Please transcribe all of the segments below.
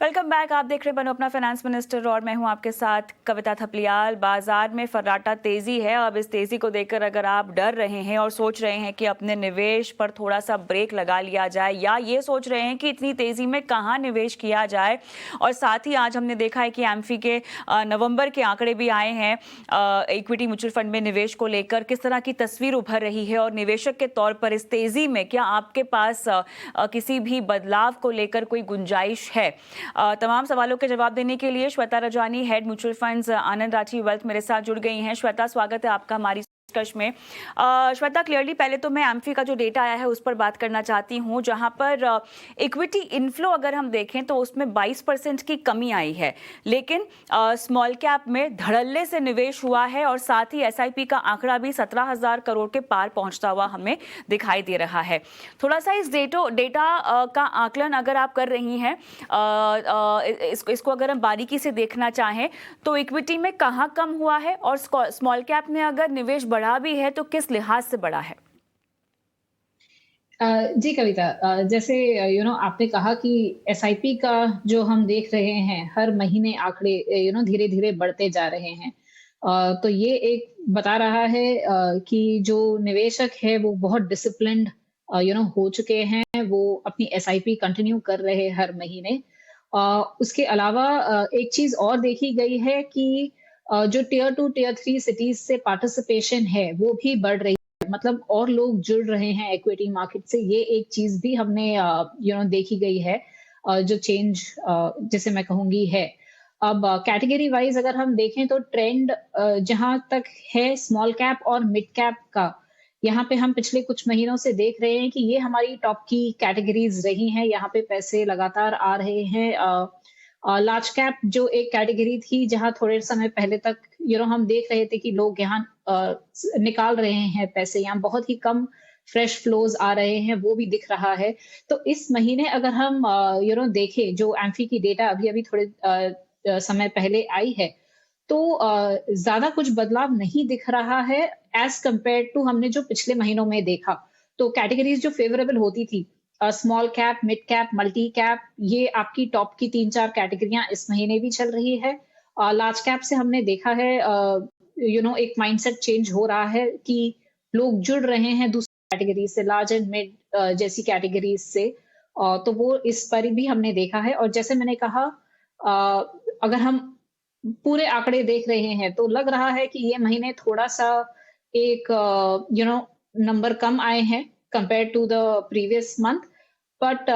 Welcome back. आप देख रहे बनो अपना फाइनेंस मिनिस्टर और मैं हूं आपके साथ कविता थपलियाल। बाजार में फर्राटा तेजी है। अब इस तेजी को देखकर अगर आप डर रहे हैं और सोच रहे हैं कि अपने निवेश पर थोड़ा सा ब्रेक लगा लिया जाए, या ये सोच रहे हैं कि इतनी तेजी में कहां निवेश किया जाए, और साथ ही आज हमने देखा है कि एम्फी के नवंबर के आंकड़े भी आए हैं इक्विटी म्यूचुअल फंड में निवेश को लेकर, किस तरह की तस्वीर उभर रही है, और निवेशक के तौर पर इस तेजी में क्या आपके पास किसी भी बदलाव को लेकर कोई गुंजाइश है। तमाम सवालों के जवाब देने के लिए Shweta Rajani, head mutual funds Anand Rathi wealth, मेरे साथ जुड़ गई हैं। श्वेता, स्वागत है आपका हमारी डिस्कशन में। श्वेता, क्लियरली पहले तो मैं एम्फी का जो डेटा आया है उस पर बात करना चाहती हूं, जहां पर इक्विटी इनफ्लो अगर हम देखें तो उसमें 22% की कमी आई है, लेकिन स्मॉल कैप में धड़ल्ले से निवेश हुआ है, और साथ ही एसआईपी का आंकड़ा भी 17,000 करोड़ के पार पहुंचता हुआ हमें दिखाई दे रहा है। थोड़ा सा इस डेटा का आकलन अगर आप कर रही हैं, इसको अगर हम बारीकी से देखना चाहें तो इक्विटी में कहाँ कम हुआ है, और स्मॉल कैप में अगर निवेश बढ़ा भी है तो किस लिहाज से बढ़ा है? जी कविता, जैसे आपने कहा कि एसआईपी का जो हम देख रहे हैं हर महीने आंकड़े धीरे धीरे बढ़ते जा रहे हैं। तो ये एक बता रहा है कि जो निवेशक है वो बहुत डिसिप्लिन्ड हो चुके हैं। वो अपनी एसआईपी कंटिन्यू कर रहे हैं हर महीने। उसके अलावा एक चीज और देखी गई है कि जो टियर 2 टियर 3 सिटीज से पार्टिसिपेशन है वो भी बढ़ रही, मतलब और लोग जुड़ रहे हैं इक्विटी मार्केट से। ये एक चीज भी हमने देखी गई है, जो चेंज जिसे मैं कहूंगी है। अब कैटेगरी वाइज अगर हम देखें तो ट्रेंड जहां तक है स्मॉल कैप और मिड कैप का, यहाँ पे हम पिछले कुछ महीनों से देख रहे हैं कि ये हमारी टॉप की कैटेगरीज रही हैं। यहाँ पे पैसे लगातार आ रहे हैं। लार्ज कैप जो एक कैटेगरी थी जहां थोड़े समय पहले तक हम देख रहे थे कि लोग यहाँ निकाल रहे हैं पैसे, यहाँ बहुत ही कम फ्रेश फ्लोज आ रहे हैं, वो भी दिख रहा है। तो इस महीने अगर हम देखें जो एम्फी की डेटा अभी अभी थोड़े समय पहले आई है, तो ज्यादा कुछ बदलाव नहीं दिख रहा है एज कंपेयर टू हमने जो पिछले महीनों में देखा। तो कैटेगरीज जो फेवरेबल होती थी, small cap, mid cap, multi cap, ये आपकी टॉप की 3-4 कैटेगरियां इस महीने भी चल रही है। लार्ज कैप से हमने देखा है एक माइंडसेट चेंज हो रहा है कि लोग जुड़ रहे हैं दूसरी कैटेगरी से, लार्ज एंड मिड जैसी कैटेगरीज से। तो वो इस पर भी हमने देखा है। और जैसे मैंने कहा, अगर हम पूरे आंकड़े देख रहे हैं तो लग रहा है कि ये महीने थोड़ा सा एक नंबर कम आए हैं compare to the previous month. But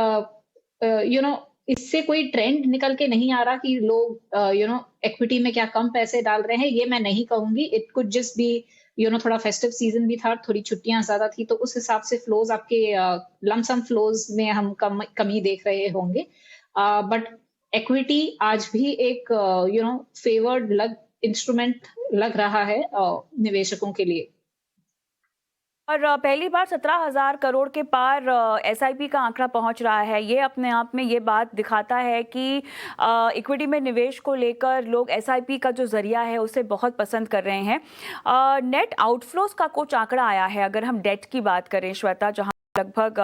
इससे कोई ट्रेंड निकल के नहीं आ रहा कि लोग इक्विटी में क्या कम पैसे डाल रहे हैं, ये मैं नहीं कहूंगी। इट कुड जस्ट बी थोड़ा फेस्टिव सीजन भी था, थोड़ी छुट्टियां ज्यादा थी, तो उस हिसाब से फ्लोज आपके लमसम फ्लोज में हम कमी देख रहे होंगे। बट इक्विटी आज भी एक फेवर्ड इंस्ट्रूमेंट लग रहा है निवेशकों के लिए। और पहली बार 17,000 करोड़ के पार एसआईपी का आंकड़ा पहुंच रहा है। ये अपने आप में ये बात दिखाता है कि इक्विटी में निवेश को लेकर लोग एसआईपी का जो जरिया है उसे बहुत पसंद कर रहे हैं। नेट आउटफ्लोज का कुछ आंकड़ा आया है अगर हम डेट की बात करें, श्वेता, जहां लगभग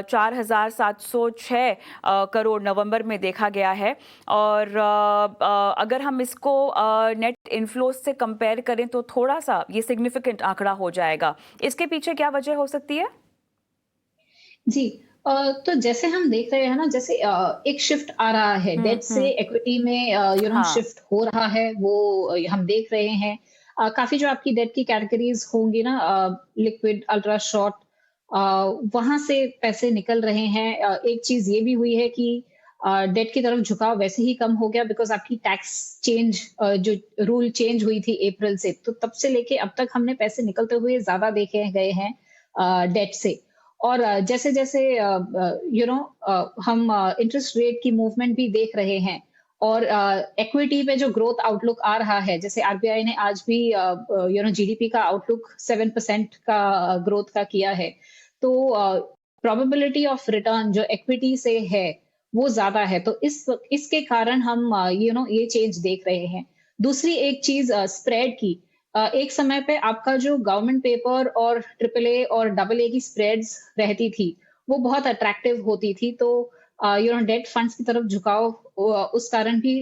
4,706 करोड़ नवंबर में देखा गया है, और अगर हम इसको नेट इनफ्लोज से कंपेयर करें तो थोड़ा सा ये सिग्निफिकेंट आंकड़ा हो जाएगा। इसके पीछे क्या वजह हो सकती है? जी, तो जैसे हम देख रहे हैं ना, जैसे एक शिफ्ट आ रहा है डेट से इक्विटी में, हाँ। शिफ्ट हो रहा है, वो हम देख रहे हैं। काफी जो आपकी डेट की कैटेगरीज होंगी ना, लिक्विड, अल्ट्रा शॉर्ट, वहां से पैसे निकल रहे हैं। एक चीज ये भी हुई है कि डेट की तरफ झुकाव वैसे ही कम हो गया, बिकॉज आपकी टैक्स चेंज, जो रूल चेंज हुई थी अप्रैल से, तो तब से लेके अब तक हमने पैसे निकलते हुए ज्यादा देखे गए हैं डेट से। और जैसे जैसे हम इंटरेस्ट रेट की मूवमेंट भी देख रहे हैं, और इक्विटी पे जो ग्रोथ आउटलुक आ रहा है, जैसे आरबीआई ने आज भी जीडीपी का आउटलुक 7% का ग्रोथ का किया है। तो प्रोबेबिलिटी ऑफ रिटर्न जो इक्विटी से है वो ज्यादा है। तो इसके कारण हम ये चेंज देख रहे हैं। दूसरी एक चीज स्प्रेड की, एक समय पे आपका जो गवर्नमेंट पेपर और ट्रिपल ए और डबल ए की स्प्रेड्स रहती थी वो बहुत अट्रैक्टिव होती थी। तो डेट फंड्स की तरफ झुकाव उस कारण भी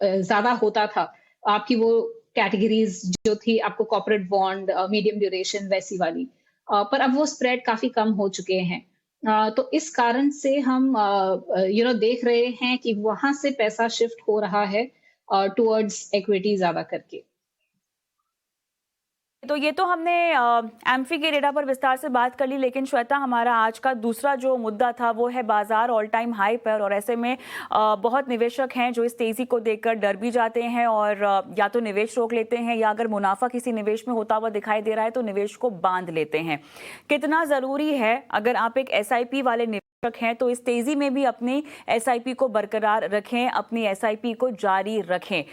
ज्यादा होता था। आपकी वो कैटेगरीज जो थी, आपको कॉर्पोरेट बॉन्ड, मीडियम ड्यूरेशन वैसी वाली, पर अब वो स्प्रेड काफी कम हो चुके हैं। तो इस कारण से हम देख रहे हैं कि वहां से पैसा शिफ्ट हो रहा है टुवर्ड्स इक्विटी ज्यादा करके। तो ये तो हमने एम्फी के डेटा पर विस्तार से बात कर ली, लेकिन श्वेता, हमारा आज का दूसरा जो मुद्दा था वो है बाजार ऑल टाइम हाई पर, और ऐसे में बहुत निवेशक हैं जो इस तेजी को देखकर डर भी जाते हैं और या तो निवेश रोक लेते हैं, या अगर मुनाफा किसी निवेश में होता हुआ दिखाई दे रहा है तो निवेश को बांध लेते हैं। कितना जरूरी है, अगर आप एक एसआईपी वाले निवेशक हैं, तो इस तेजी में भी अपनी एसआईपी को बरकरार रखें, अपनी एसआईपी को जारी रखें।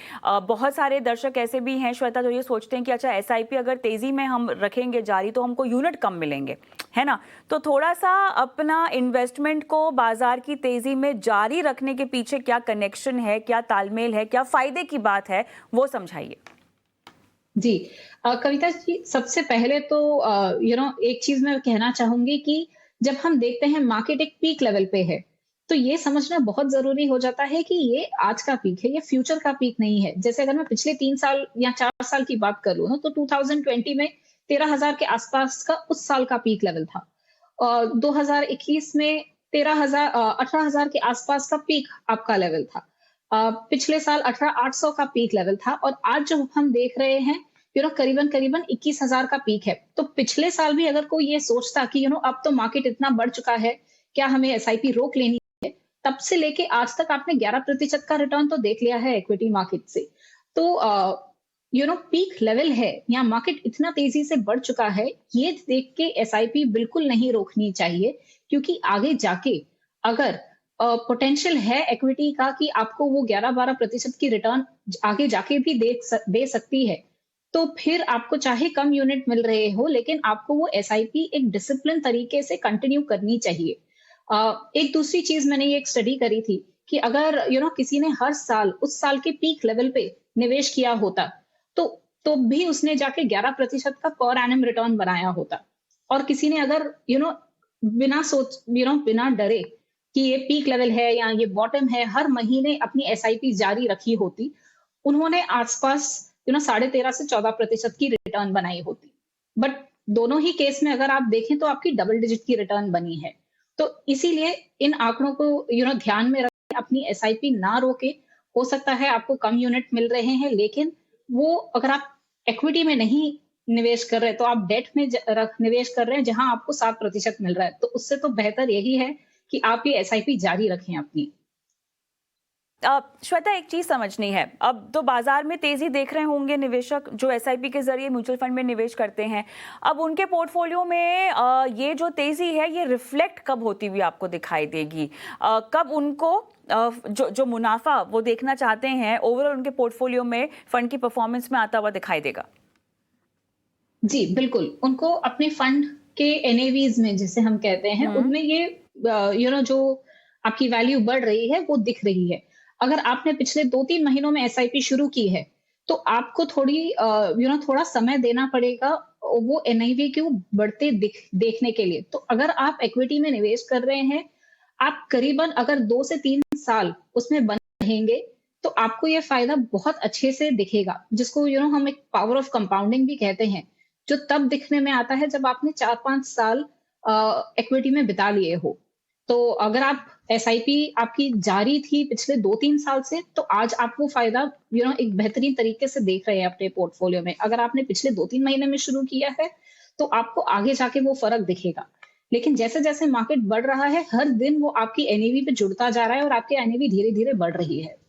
बहुत सारे दर्शक ऐसे भी हैं श्वेता जो ये सोचते हैं कि अच्छा, एसआईपी अगर तेजी में हम रखेंगे जारी तो हमको यूनिट कम मिलेंगे, है ना। तो थोड़ा सा अपना इन्वेस्टमेंट को बाजार की तेजी में जारी रखने के पीछे क्या कनेक्शन है, क्या तालमेल है, क्या फायदे की बात है, वो समझाइए। जी, कविता जी, सबसे पहले तो एक चीज मैं कहना चाहूंगी कि जब हम देखते हैं मार्केट एक पीक लेवल पे है, तो ये समझना बहुत जरूरी हो जाता है कि ये आज का पीक है, ये फ्यूचर का पीक नहीं है। जैसे अगर मैं पिछले 3 साल या 4 साल की बात करूँ ना, तो 2020 में 13,000 के आसपास का उस साल का पीक लेवल था, और 2021 में 18,000 के आसपास का पीक आपका लेवल था। पिछले साल 18,800 का पीक लेवल था, और आज जो हम देख रहे हैं करीबन करीबन 21,000 का पीक है। तो पिछले साल भी अगर कोई ये सोचता कि अब तो मार्केट इतना बढ़ चुका है, क्या हमें एसआईपी रोक लेनी है, तब से लेके आज तक आपने 11% का रिटर्न तो देख लिया है इक्विटी मार्केट से। तो पीक लेवल है या मार्केट इतना तेजी से बढ़ चुका है, ये देख के एसआईपी बिल्कुल नहीं रोकनी चाहिए, क्योंकि आगे जाके अगर पोटेंशियल है इक्विटी का कि आपको वो 11-12% की रिटर्न आगे जाके भी दे सकती है, तो फिर आपको चाहे कम यूनिट मिल रहे हो, लेकिन आपको वो एसआईपी एक डिसिप्लिन तरीके से कंटिन्यू करनी चाहिए। एक दूसरी चीज, मैंने ये एक स्टडी करी थी कि अगर किसी ने हर साल उस साल के पीक लेवल पे निवेश किया होता, तो भी उसने जाके 11% का पर एनम रिटर्न बनाया होता। और किसी ने अगर बिना सोच बिना डरे कि ये पीक लेवल है या ये बॉटम है, हर महीने अपनी एसआईपी जारी रखी होती, उन्होंने आसपास 13.5 से 14% की रिटर्न बनाई होती। बट दोनों ही केस में अगर आप देखें तो आपकी डबल डिजिट की रिटर्न बनी है। तो इसीलिए इन आंकड़ों को ध्यान में रखें, अपनी एसआईपी ना रोके। हो सकता है आपको कम यूनिट मिल रहे हैं, लेकिन वो अगर आप इक्विटी में नहीं निवेश कर रहे, तो आप डेट में निवेश कर रहे हैं जहां आपको 7% मिल रहा है, तो उससे तो बेहतर यही है कि आप ये एसआईपी जारी रखें अपनी। श्वेता, एक चीज समझनी है, अब तो बाजार में तेजी देख रहे होंगे निवेशक जो एसआईपी के जरिए म्यूचुअल फंड में निवेश करते हैं। अब उनके पोर्टफोलियो में ये जो तेजी है ये रिफ्लेक्ट कब होती हुई आपको दिखाई देगी? कब उनको जो मुनाफा वो देखना चाहते हैं ओवरऑल उनके पोर्टफोलियो में फंड की परफॉर्मेंस में आता हुआ दिखाई देगा? जी, बिल्कुल। उनको अपने फंड के एनएवीज में, जिसे हम कहते हैं, उनमें ये जो आपकी वैल्यू बढ़ रही है वो दिख रही है। अगर आपने पिछले 2-3 महीनों में एसआईपी शुरू की है, तो आपको थोड़ा समय देना पड़ेगा वो एनआईवी क्यों बढ़ते देखने के लिए। तो अगर आप इक्विटी में निवेश कर रहे हैं, आप करीबन अगर 2 से 3 साल उसमें बने रहेंगे, तो आपको ये फायदा बहुत अच्छे से दिखेगा, जिसको हम एक पावर ऑफ कंपाउंडिंग भी कहते हैं, जो तब दिखने में आता है जब आपने 4-5 साल इक्विटी में बिता लिए हो। तो अगर आप एसआईपी आपकी जारी थी पिछले 2-3 साल से, तो आज आप वो फायदा एक बेहतरीन तरीके से देख रहे हैं अपने पोर्टफोलियो में। अगर आपने पिछले 2-3 महीने में शुरू किया है, तो आपको आगे जाके वो फर्क दिखेगा। लेकिन जैसे-जैसे मार्केट बढ़ रहा है, हर दिन वो आपकी एनएवी पे जुड़ता जा रहा है और आपकी एनएवी धीरे-धीरे बढ़ रही है।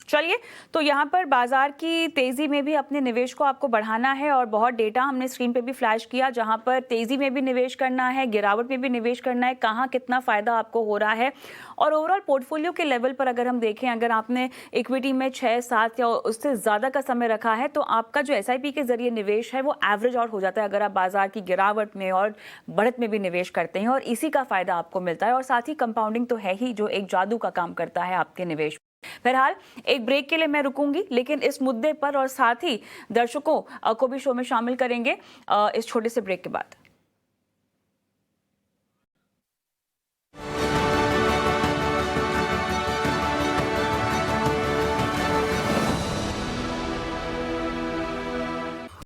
चलिए, तो यहाँ पर बाजार की तेजी में भी अपने निवेश को आपको बढ़ाना है, और बहुत डेटा हमने स्क्रीन पे भी फ्लैश किया जहाँ पर तेजी में भी निवेश करना है, गिरावट में भी निवेश करना है, कहाँ कितना फायदा आपको हो रहा है। और ओवरऑल पोर्टफोलियो के लेवल पर अगर हम देखें, अगर आपने इक्विटी में 6-7 या उससे ज़्यादा का समय रखा है, तो आपका जो एसआईपी के जरिए निवेश है वो एवरेज आउट हो जाता है अगर आप बाजार की गिरावट में और बढ़त में भी निवेश करते हैं, और इसी का फायदा आपको मिलता है। और साथ ही कंपाउंडिंग तो है ही, जो एक जादू का काम करता है आपके निवेश। बहरहाल, एक ब्रेक के लिए मैं रुकूंगी, लेकिन इस मुद्दे पर और साथ ही दर्शकों को भी शो में शामिल करेंगे इस छोटे से ब्रेक के बाद।